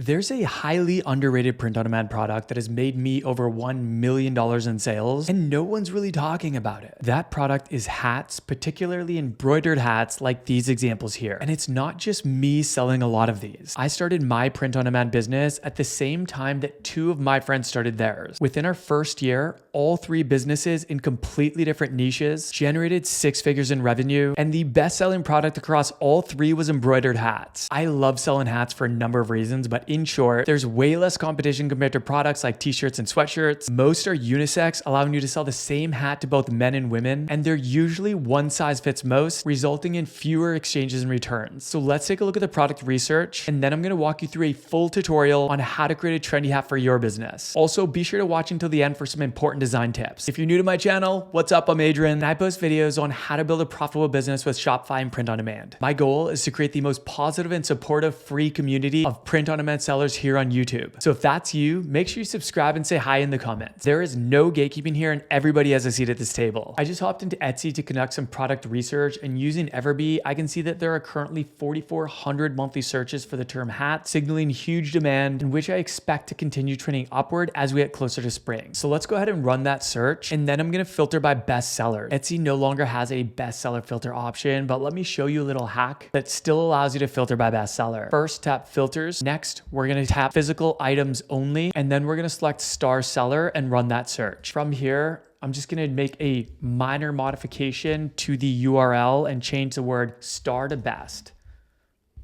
There's a highly underrated print-on-demand product that has made me over $1 million in sales, and no one's really talking about it. That product is hats, particularly embroidered hats like these examples here. And it's not just me selling a lot of these. I started my print-on-demand business at the same time that two of my friends started theirs. Within our first year, all three businesses in completely different niches generated 6 figures in revenue, and the best-selling product across all three was embroidered hats. I love selling hats for a number of reasons, but in short, there's way less competition compared to products like t-shirts and sweatshirts. Most are unisex, allowing you to sell the same hat to both men and women, and they're usually one size fits most, resulting in fewer exchanges and returns. So let's take a look at the product research, and then I'm gonna walk you through a full tutorial on how to create a trendy hat for your business. Also, be sure to watch until the end for some important design tips. If you're new to my channel, what's up? I'm Adrian, and I post videos on how to build a profitable business with Shopify and print on demand. My goal is to create the most positive and supportive free community of print on demand sellers here on YouTube. So if that's you, make sure you subscribe and say hi in the comments. There is no gatekeeping here, and everybody has a seat at this table. I just hopped into Etsy to conduct some product research, and using Everbee, I can see that there are currently 4,400 monthly searches for the term hat, signaling huge demand, in which I expect to continue trending upward as we get closer to spring. So let's go ahead and run that search, and then I'm gonna filter by bestseller. Etsy no longer has a bestseller filter option, but let me show you a little hack that still allows you to filter by bestseller. First, tap filters. Next, we're gonna tap physical items only, and then we're gonna select star seller and run that search. From here, I'm just gonna make a minor modification to the URL and change the word star to best.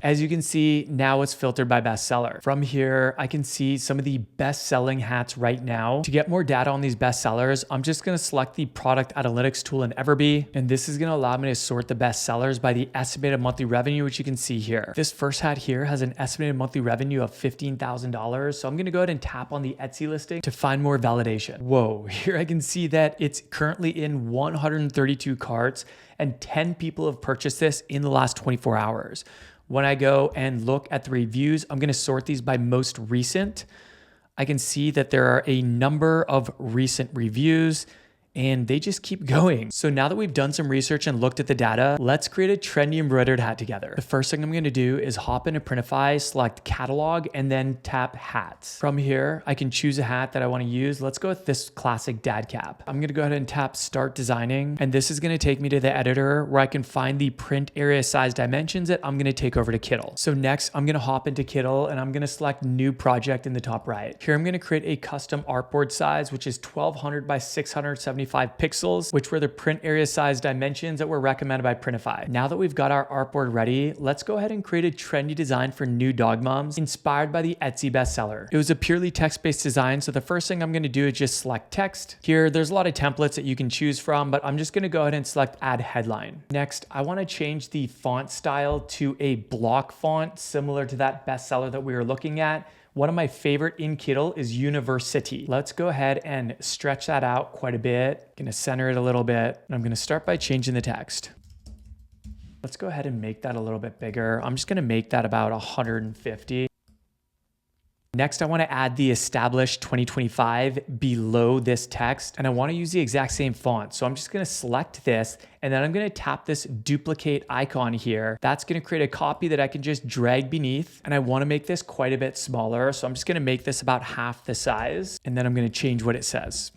As you can see, now it's filtered by bestseller. From here, I can see some of the best-selling hats right now. To get more data on these bestsellers, I'm just gonna select the product analytics tool in Everbee, and this is gonna allow me to sort the bestsellers by the estimated monthly revenue, which you can see here. This first hat here has an estimated monthly revenue of $15,000, so I'm gonna go ahead and tap on the Etsy listing to find more validation. Whoa, here I can see that it's currently in 132 carts, and 10 people have purchased this in the last 24 hours. When I go and look at the reviews, I'm gonna sort these by most recent. I can see that there are a number of recent reviews, and they just keep going. So now that we've done some research and looked at the data, let's create a trendy embroidered hat together. The first thing I'm gonna do is hop into Printify, select catalog, and then tap hats. From here, I can choose a hat that I wanna use. Let's go with this classic dad cap. I'm gonna go ahead and tap start designing, and this is gonna take me to the editor where I can find the print area size dimensions that I'm gonna take over to Kittle. So next, I'm gonna hop into Kittle, and I'm gonna select new project in the top right. Here, I'm gonna create a custom artboard size, which is 1200 by 675 pixels, which were the print area size dimensions that were recommended by Printify. Now that we've got our artboard ready, let's go ahead and create a trendy design for new dog moms inspired by the Etsy bestseller. It was a purely text-based design, so the first thing I'm gonna do is just select text. Here, there's a lot of templates that you can choose from, but I'm just gonna go ahead and select add headline. Next, I wanna change the font style to a block font similar to that bestseller that we were looking at. One of my favorite in Kittle is University. Let's go ahead and stretch that out quite a bit. Gonna center it a little bit. And I'm gonna start by changing the text. Let's go ahead and make that a little bit bigger. I'm just gonna make that about 150. Next, I want to add the established 2025 below this text, and I want to use the exact same font. So I'm just going to select this, and then I'm going to tap this duplicate icon here. That's going to create a copy that I can just drag beneath, and I want to make this quite a bit smaller. So I'm just going to make this about half the size, and then I'm going to change what it says.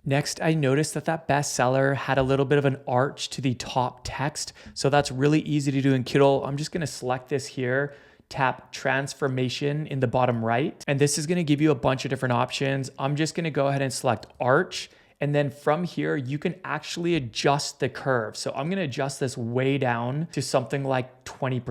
Next, I noticed that that bestseller had a little bit of an arch to the top text. So that's really easy to do in Kittle. I'm just going to select this here, tap transformation in the bottom right, and this is going to give you a bunch of different options. I'm just going to go ahead and select arch, and then from here you can actually adjust the curve. So I'm going to adjust this way down to something like 20%.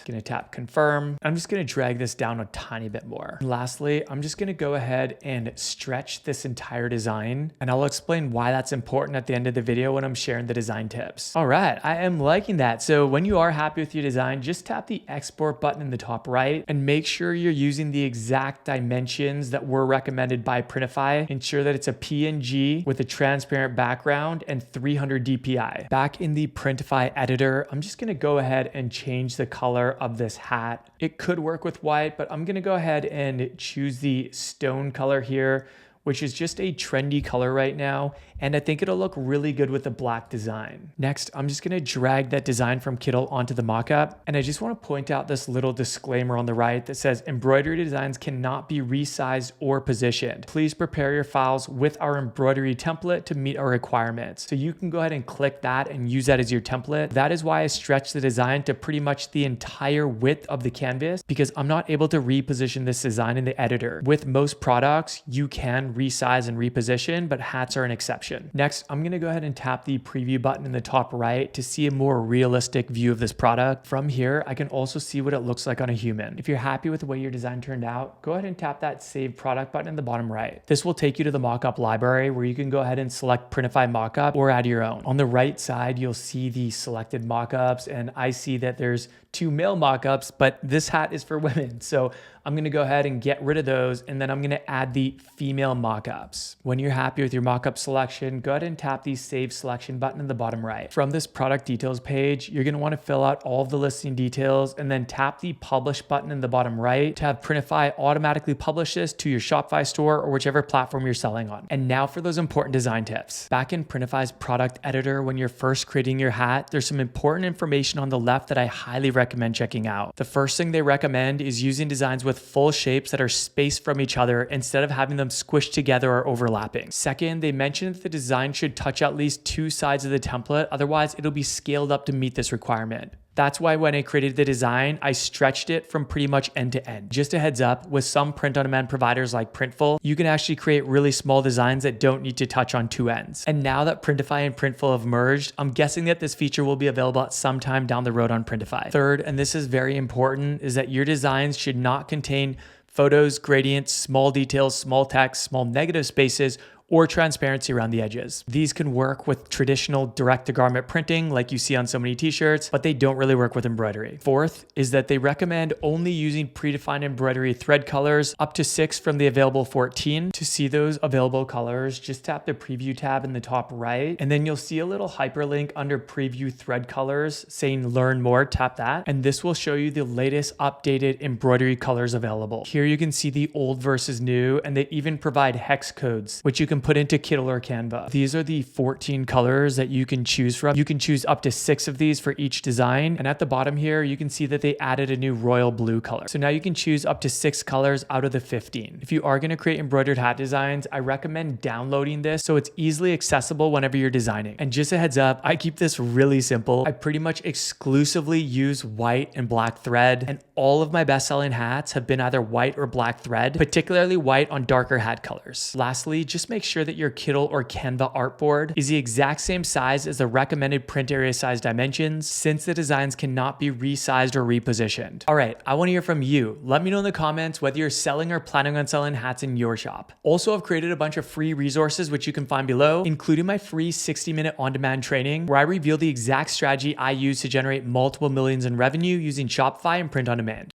Going to tap confirm. I'm just going to drag this down a tiny bit more. And lastly, I'm just going to go ahead and stretch this entire design, and I'll explain why that's important at the end of the video when I'm sharing the design tips. All right, I am liking that. So when you are happy with your design, just tap the export button in the top right and make sure you're using the exact dimensions that were recommended by Printify. Ensure that it's a PNG with a transparent background and 300 DPI. Back in the Printify editor, I'm just gonna go ahead and change the color of this hat. It could work with white, but I'm gonna go ahead and choose the stone color here, which is just a trendy color right now, and I think it'll look really good with the black design. Next, I'm just gonna drag that design from Kittle onto the mockup, and I just wanna point out this little disclaimer on the right that says embroidery designs cannot be resized or positioned. Please prepare your files with our embroidery template to meet our requirements. So you can go ahead and click that and use that as your template. That is why I stretched the design to pretty much the entire width of the canvas, because I'm not able to reposition this design in the editor. With most products, you can resize and reposition, but hats are an exception. Next, I'm gonna go ahead and tap the preview button in the top right to see a more realistic view of this product. From here, I can also see what it looks like on a human. If you're happy with the way your design turned out, go ahead and tap that Save Product button in the bottom right. This will take you to the mockup library where you can go ahead and select Printify mockup or add your own. On the right side, you'll see the selected mockups, and I see that there's 2 male mockups, but this hat is for women. So I'm gonna go ahead and get rid of those, and then I'm gonna add the female mockups. When you're happy with your mockup selection, go ahead and tap the Save Selection button in the bottom right. From this product details page, you're gonna wanna fill out all of the listing details and then tap the Publish button in the bottom right to have Printify automatically publish this to your Shopify store or whichever platform you're selling on. And now for those important design tips. Back in Printify's product editor, when you're first creating your hat, there's some important information on the left that I highly recommend checking out. The first thing they recommend is using designs with full shapes that are spaced from each other instead of having them squished together or overlapping. Second, they mention that the design should touch at least 2 sides of the template, otherwise it'll be scaled up to meet this requirement. That's why when I created the design, I stretched it from pretty much end to end. Just a heads up, with some print-on-demand providers like Printful, you can actually create really small designs that don't need to touch on 2 ends. And now that Printify and Printful have merged, I'm guessing that this feature will be available at some time down the road on Printify. Third, and this is very important, is that your designs should not contain photos, gradients, small details, small text, small negative spaces, or transparency around the edges. These can work with traditional direct-to-garment printing like you see on so many t-shirts, but they don't really work with embroidery. Fourth is that they recommend only using predefined embroidery thread colors up to 6 from the available 14. To see those available colors, just tap the preview tab in the top right, and then you'll see a little hyperlink under preview thread colors saying learn more. Tap that, and this will show you the latest updated embroidery colors available. Here you can see the old versus new, and they even provide hex codes, which you can put into Kittle or Canva. These are the 14 colors that you can choose from. You can choose up to 6 of these for each design. And at the bottom here, you can see that they added a new royal blue color. So now you can choose up to 6 colors out of the 15. If you are gonna create embroidered hat designs, I recommend downloading this so it's easily accessible whenever you're designing. And just a heads up, I keep this really simple. I pretty much exclusively use white and black thread, and all of my best-selling hats have been either white or black thread, particularly white on darker hat colors. Lastly, just make sure that your Kittle or Canva artboard is the exact same size as the recommended print area size dimensions, since the designs cannot be resized or repositioned. All right, I want to hear from you. Let me know in the comments whether you're selling or planning on selling hats in your shop. Also, I've created a bunch of free resources which you can find below, including my free 60-minute on-demand training where I reveal the exact strategy I use to generate multiple millions in revenue using Shopify and print on demand.